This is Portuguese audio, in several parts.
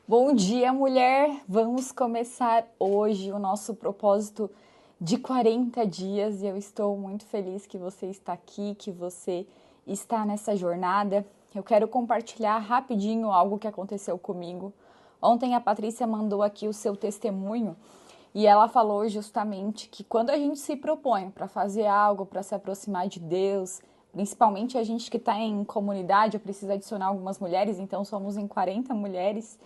Bom dia, mulher! Vamos começar hoje o nosso propósito de 40 dias e eu estou muito feliz que você está aqui, que você está nessa jornada. Eu quero compartilhar rapidinho algo que aconteceu comigo. Ontem a Patrícia mandou aqui o seu testemunho e ela falou justamente que quando a gente se propõe para fazer algo, para se aproximar de Deus, principalmente a gente que está em comunidade, eu preciso adicionar algumas mulheres, então somos em 40 mulheres,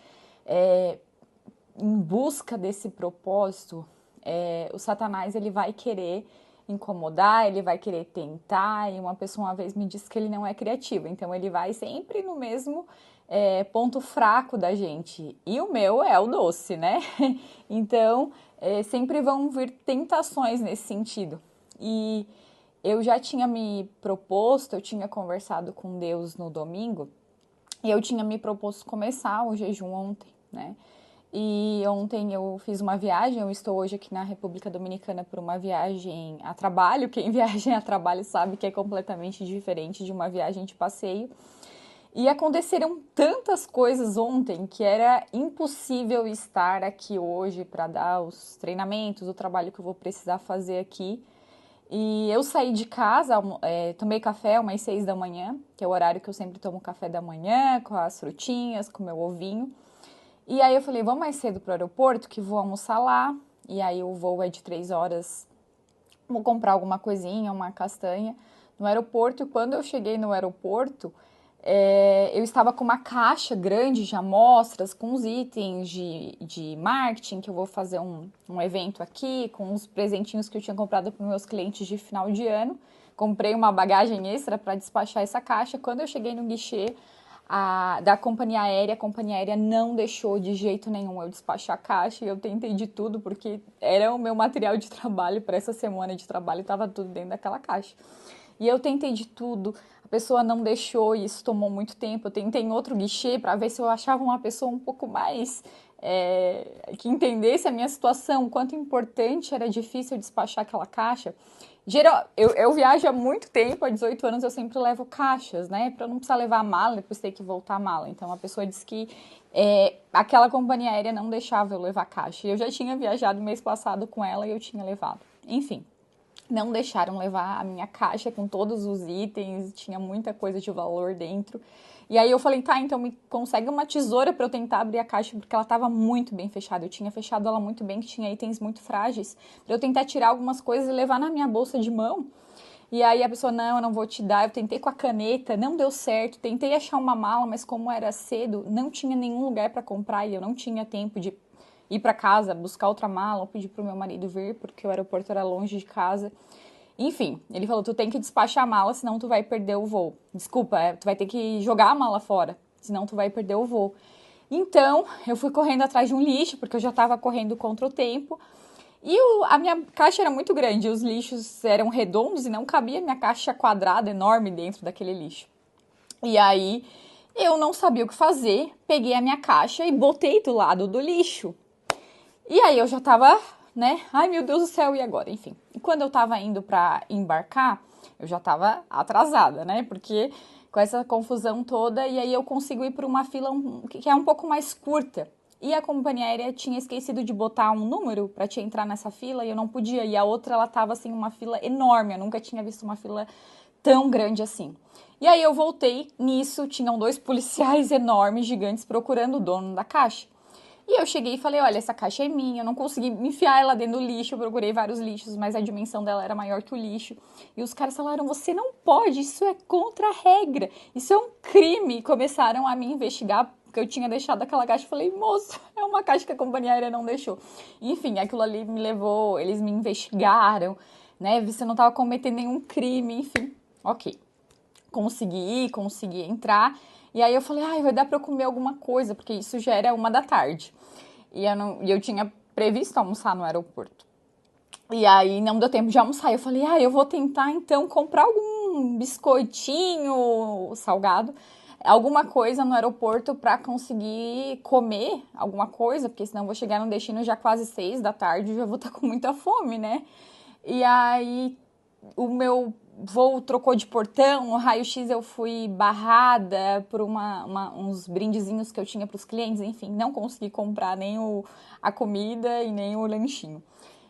é, em busca desse propósito, o Satanás ele vai querer incomodar, ele vai querer tentar, e uma pessoa uma vez me disse que ele não é criativo, então ele vai sempre no mesmo ponto fraco da gente, e o meu é o doce, né? Então, sempre vão vir tentações nesse sentido, e eu já tinha me proposto, eu tinha conversado com Deus no domingo, e eu tinha me proposto começar o jejum ontem, né? E ontem eu fiz uma viagem, eu estou hoje aqui na República Dominicana por uma viagem a trabalho. Quem viaja a trabalho sabe que é completamente diferente de uma viagem de passeio. E aconteceram tantas coisas ontem que era impossível estar aqui hoje para dar os treinamentos, o trabalho que eu vou precisar fazer aqui. E eu saí de casa, tomei café umas 6 da manhã, que é o horário que eu sempre tomo café da manhã, com as frutinhas, com o meu ovinho. E aí eu falei, vamos mais cedo pro aeroporto, que vou almoçar lá. E aí o voo é de 3 horas, vou comprar alguma coisinha, uma castanha no aeroporto. E quando eu cheguei no aeroporto, eu estava com uma caixa grande de amostras, com os itens de marketing, que eu vou fazer um evento aqui, com os presentinhos que eu tinha comprado para os meus clientes de final de ano. Comprei uma bagagem extra para despachar essa caixa. Quando eu cheguei no guichê da a companhia aérea não deixou de jeito nenhum eu despachar a caixa e eu tentei de tudo, porque era o meu material de trabalho para essa semana de trabalho, estava tudo dentro daquela caixa. E eu tentei de tudo, a pessoa não deixou e isso tomou muito tempo. Eu tentei em outro guichê para ver se eu achava uma pessoa um pouco mais que entendesse a minha situação, o quanto importante era difícil despachar aquela caixa. Eu viajo há muito tempo, há 18 anos eu sempre levo caixas, né? Para não precisar levar a mala, depois ter que voltar a mala. Então a pessoa disse que aquela companhia aérea não deixava eu levar caixa. E eu já tinha viajado mês passado com ela e eu tinha levado. Enfim, não deixaram levar a minha caixa com todos os itens, tinha muita coisa de valor dentro. E aí eu falei, tá, então me consegue uma tesoura para eu tentar abrir a caixa, porque ela estava muito bem fechada. Eu tinha fechado ela muito bem, que tinha itens muito frágeis, para eu tentar tirar algumas coisas e levar na minha bolsa de mão. E aí a pessoa, não, eu não vou te dar. Eu tentei com a caneta, não deu certo. Tentei achar uma mala, mas como era cedo, não tinha nenhum lugar para comprar e eu não tinha tempo de ir para casa, buscar outra mala, ou pedir pro meu marido vir, porque o aeroporto era longe de casa. Enfim, ele falou, tu tem que despachar a mala, senão tu vai perder o voo. Desculpa, tu vai ter que jogar a mala fora, senão tu vai perder o voo. Então, eu fui correndo atrás de um lixo, porque eu já estava correndo contra o tempo. E a minha caixa era muito grande, os lixos eram redondos e não cabia minha caixa quadrada enorme dentro daquele lixo. E aí, eu não sabia o que fazer, peguei a minha caixa e botei do lado do lixo. E aí eu já tava, né? Ai, meu Deus do céu, e agora? Enfim. E quando eu tava indo pra embarcar, eu já tava atrasada, né? Porque com essa confusão toda, e aí eu consigo ir por uma fila que é um pouco mais curta. E a companhia aérea tinha esquecido de botar um número para te entrar nessa fila e eu não podia. E a outra, ela tava assim, uma fila enorme. Eu nunca tinha visto uma fila tão grande assim. E aí eu voltei, nisso tinham dois policiais enormes, gigantes, procurando o dono da caixa. E eu cheguei e falei, olha, essa caixa é minha, eu não consegui enfiar ela dentro do lixo, eu procurei vários lixos, mas a dimensão dela era maior que o lixo. E os caras falaram, você não pode, isso é contra a regra, isso é um crime. E começaram a me investigar, porque eu tinha deixado aquela caixa. Eu falei, moço, é uma caixa que a companhia aérea não deixou. Enfim, aquilo ali me levou, eles me investigaram, né, você não estava cometendo nenhum crime, enfim, ok. Consegui entrar. E aí eu falei, ai, vai dar pra eu comer alguma coisa, porque isso já era 1 da tarde. E eu tinha previsto almoçar no aeroporto. E aí não deu tempo de almoçar. Eu falei, eu vou tentar então comprar algum biscoitinho salgado, alguma coisa no aeroporto pra conseguir comer alguma coisa, porque senão eu vou chegar no destino já quase 6 da tarde e já vou estar com muita fome, né? E aí o meu voo trocou de portão, no raio-x eu fui barrada por uns brindezinhos que eu tinha para os clientes, enfim, não consegui comprar nem a comida e nem o lanchinho.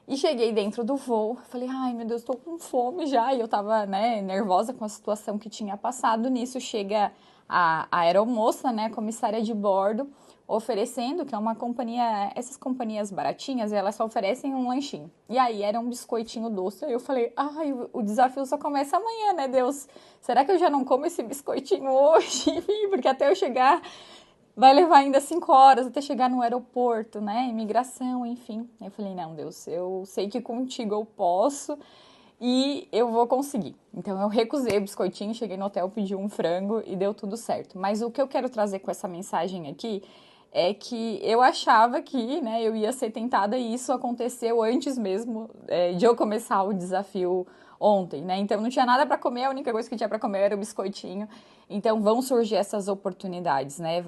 E cheguei dentro do voo, falei, ai meu Deus, tô com fome já. E eu tava, né, nervosa com a situação que tinha passado. Nisso chega a aeromoça, né, comissária de bordo, oferecendo, que é uma companhia, essas companhias baratinhas, elas só oferecem um lanchinho. E aí era um biscoitinho doce. Aí eu falei, ai, o desafio só começa amanhã, né, Deus? Será que eu já não como esse biscoitinho hoje? Enfim, porque até eu chegar vai levar ainda 5 horas até chegar no aeroporto, né? Imigração, enfim. Aí eu falei, não, Deus, eu sei que contigo eu posso e eu vou conseguir. Então eu recusei o biscoitinho, cheguei no hotel, pedi um frango e deu tudo certo. Mas o que eu quero trazer com essa mensagem aqui é que eu achava que, né, eu ia ser tentada e isso aconteceu antes mesmo de eu começar o desafio ontem, né? Então não tinha nada para comer, a única coisa que tinha para comer era o biscoitinho. Então vão surgir essas oportunidades, né?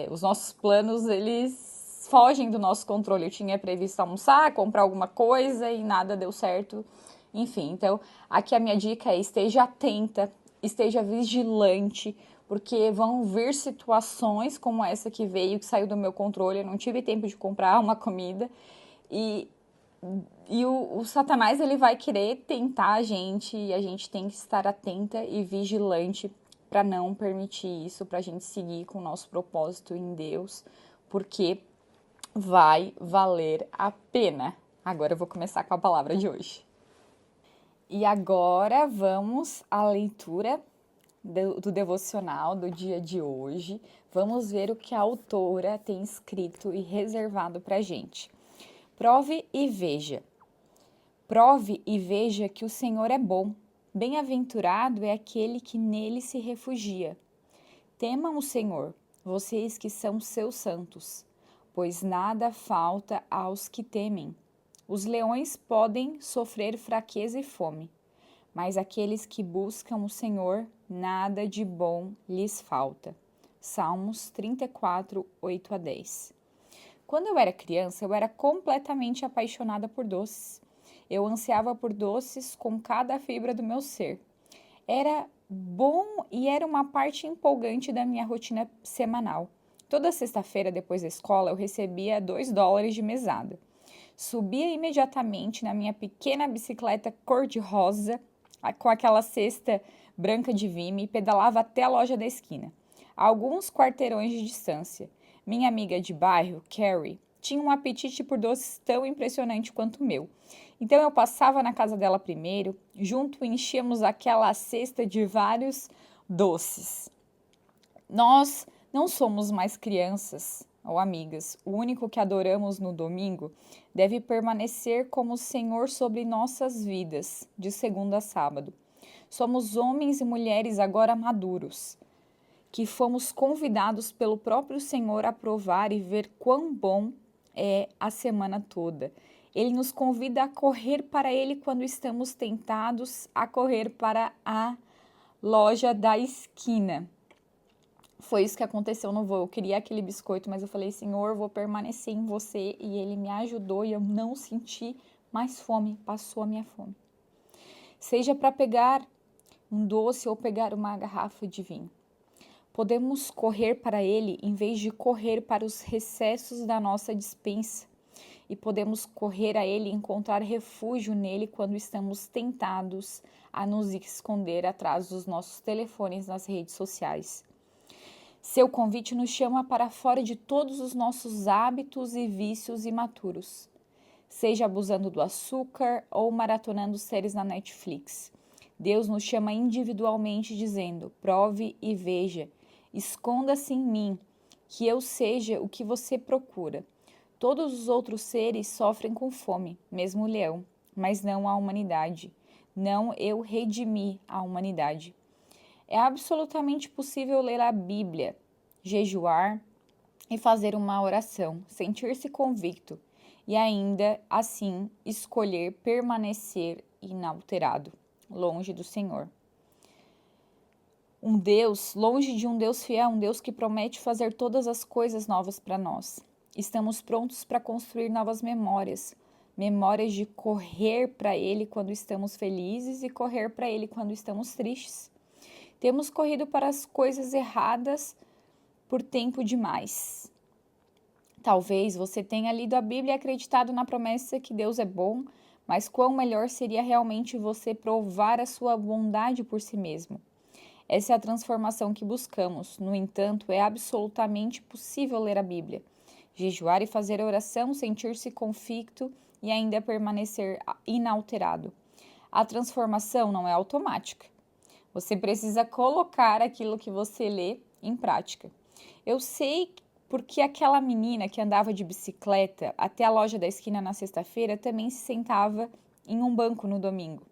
Os nossos planos, eles fogem do nosso controle. Eu tinha previsto almoçar, comprar alguma coisa e nada deu certo. Enfim, então aqui a minha dica é esteja atenta, esteja vigilante, porque vão vir situações como essa que veio, que saiu do meu controle, eu não tive tempo de comprar uma comida e o Satanás ele vai querer tentar a gente e a gente tem que estar atenta e vigilante para não permitir isso, para a gente seguir com o nosso propósito em Deus, porque vai valer a pena. Agora eu vou começar com a palavra de hoje. E agora vamos à leitura do devocional do dia de hoje. Vamos ver o que a autora tem escrito e reservado para a gente. Prove e veja. Prove e veja que o Senhor é bom. Bem-aventurado é aquele que nele se refugia. Temam o Senhor, vocês que são seus santos, pois nada falta aos que temem. Os leões podem sofrer fraqueza e fome, mas aqueles que buscam o Senhor, nada de bom lhes falta. Salmos 34, 8 a 10. Quando eu era criança, eu era completamente apaixonada por doces. Eu ansiava por doces com cada fibra do meu ser. Era bom e era uma parte empolgante da minha rotina semanal. Toda sexta-feira, depois da escola, eu recebia $2 de mesada. Subia imediatamente na minha pequena bicicleta cor-de-rosa, com aquela cesta branca de Vime, e pedalava até a loja da esquina, a alguns quarteirões de distância. Minha amiga de bairro, Carrie, tinha um apetite por doces tão impressionante quanto o meu. Então eu passava na casa dela primeiro, junto enchíamos aquela cesta de vários doces. Nós não somos mais crianças ou amigas. O único que adoramos no domingo deve permanecer como Senhor sobre nossas vidas, de segunda a sábado. Somos homens e mulheres agora maduros, que fomos convidados pelo próprio Senhor a provar e ver quão bom é a semana toda. Ele nos convida a correr para Ele quando estamos tentados a correr para a loja da esquina. Foi isso que aconteceu no voo. Eu queria aquele biscoito, mas eu falei, Senhor, vou permanecer em você. E Ele me ajudou e eu não senti mais fome. Passou a minha fome. Seja para pegar um doce ou pegar uma garrafa de vinho. Podemos correr para Ele em vez de correr para os recessos da nossa despensa. E podemos correr a Ele e encontrar refúgio nele quando estamos tentados a nos esconder atrás dos nossos telefones nas redes sociais. Seu convite nos chama para fora de todos os nossos hábitos e vícios imaturos, seja abusando do açúcar ou maratonando séries na Netflix. Deus nos chama individualmente dizendo, prove e veja, esconda-se em mim, que eu seja o que você procura. Todos os outros seres sofrem com fome, mesmo o leão, mas não a humanidade. Não eu redimi a humanidade. É absolutamente possível ler a Bíblia, jejuar e fazer uma oração, sentir-se convicto e ainda assim escolher permanecer inalterado, longe do Senhor. Longe de um Deus fiel, um Deus que promete fazer todas as coisas novas para nós. Estamos prontos para construir novas memórias, memórias de correr para Ele quando estamos felizes e correr para Ele quando estamos tristes. Temos corrido para as coisas erradas por tempo demais. Talvez você tenha lido a Bíblia e acreditado na promessa que Deus é bom, mas quão melhor seria realmente você provar a sua bondade por si mesmo. Essa é a transformação que buscamos. No entanto, é absolutamente possível ler a Bíblia, jejuar e fazer oração, sentir-se convicto e ainda permanecer inalterado. A transformação não é automática. Você precisa colocar aquilo que você lê em prática. Eu sei porque aquela menina que andava de bicicleta até a loja da esquina na sexta-feira também se sentava em um banco no domingo.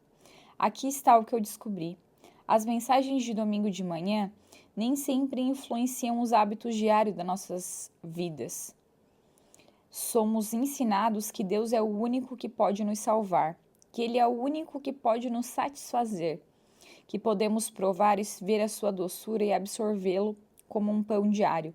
Aqui está o que eu descobri. As mensagens de domingo de manhã nem sempre influenciam os hábitos diários das nossas vidas. Somos ensinados que Deus é o único que pode nos salvar, que Ele é o único que pode nos satisfazer, que podemos provar e ver a sua doçura e absorvê-lo como um pão diário.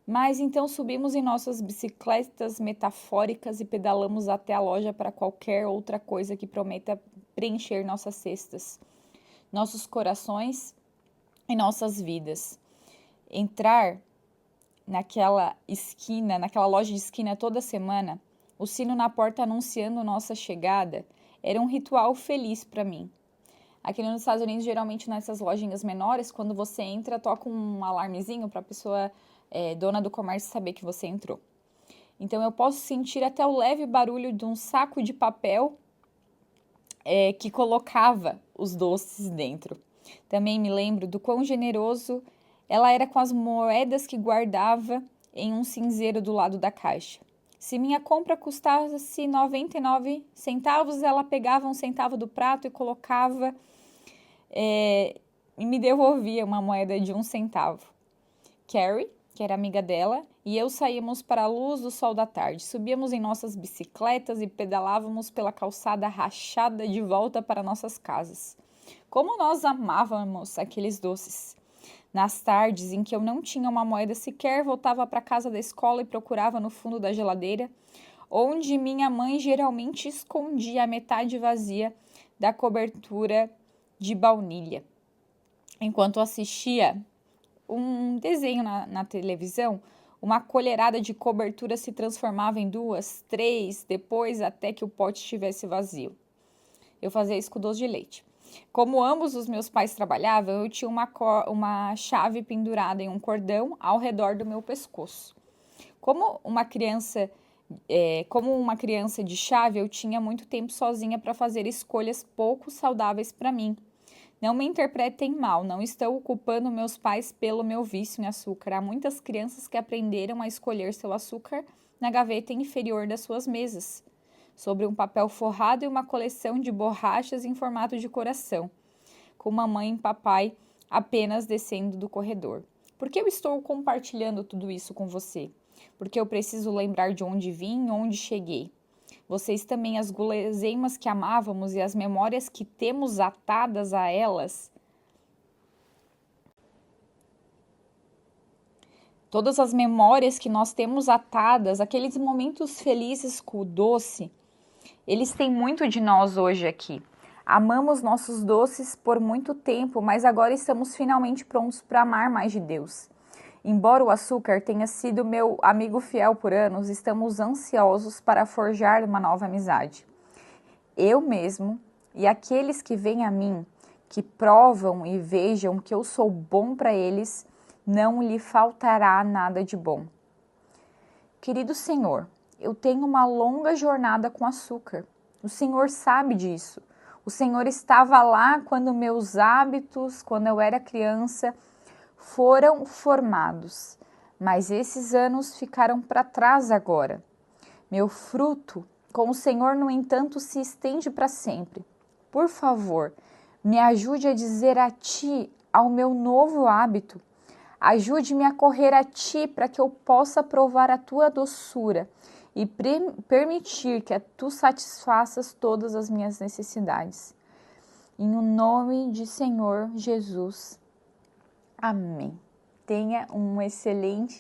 Mas então subimos em nossas bicicletas metafóricas e pedalamos até a loja para qualquer outra coisa que prometa preencher nossas cestas, nossos corações e nossas vidas. Entrar naquela esquina, naquela loja de esquina toda semana, o sino na porta anunciando nossa chegada, era um ritual feliz para mim. Aqui nos Estados Unidos, geralmente nessas lojinhas menores, quando você entra, toca um alarmezinho para a pessoa dona do comércio saber que você entrou. Então eu posso sentir até o leve barulho de um saco de papel que colocava os doces dentro. Também me lembro do quão generoso ela era com as moedas que guardava em um cinzeiro do lado da caixa. Se minha compra custasse 99 centavos, ela pegava um centavo do prato e colocava e me devolvia uma moeda de 1 centavo. Carrie, que era amiga dela, e eu saímos para a luz do sol da tarde. Subíamos em nossas bicicletas e pedalávamos pela calçada rachada de volta para nossas casas. Como nós amávamos aqueles doces! Nas tardes em que eu não tinha uma moeda sequer, voltava para a casa da escola e procurava no fundo da geladeira, onde minha mãe geralmente escondia a metade vazia da cobertura de baunilha. Enquanto assistia um desenho na televisão, uma colherada de cobertura se transformava em 2, 3, depois até que o pote estivesse vazio. Eu fazia isso com doce de leite. Como ambos os meus pais trabalhavam, eu tinha uma chave pendurada em um cordão ao redor do meu pescoço. Como uma criança de chave, eu tinha muito tempo sozinha para fazer escolhas pouco saudáveis para mim. Não me interpretem mal, não estou culpando meus pais pelo meu vício em açúcar. Há muitas crianças que aprenderam a escolher seu açúcar na gaveta inferior das suas mesas, sobre um papel forrado e uma coleção de borrachas em formato de coração, com mamãe e papai apenas descendo do corredor. Por que eu estou compartilhando tudo isso com você? Porque eu preciso lembrar de onde vim e onde cheguei. Vocês também, as guloseimas que amávamos e as memórias que temos atadas a elas. Todas as memórias que nós temos atadas, aqueles momentos felizes com o doce, eles têm muito de nós hoje aqui. Amamos nossos doces por muito tempo, mas agora estamos finalmente prontos para amar mais de Deus. Embora o açúcar tenha sido meu amigo fiel por anos, estamos ansiosos para forjar uma nova amizade. Eu mesmo e aqueles que vêm a mim, que provam e vejam que eu sou bom para eles, não lhe faltará nada de bom. Querido Senhor, eu tenho uma longa jornada com açúcar. O Senhor sabe disso. O Senhor estava lá quando meus hábitos, quando eu era criança, foram formados, mas esses anos ficaram para trás agora. Meu fruto com o Senhor, no entanto, se estende para sempre. Por favor, me ajude a dizer a Ti, ao meu novo hábito. Ajude-me a correr a Ti para que eu possa provar a Tua doçura e permitir que Tu satisfaças todas as minhas necessidades. Em o nome de Senhor Jesus. Amém. Tenha um excelente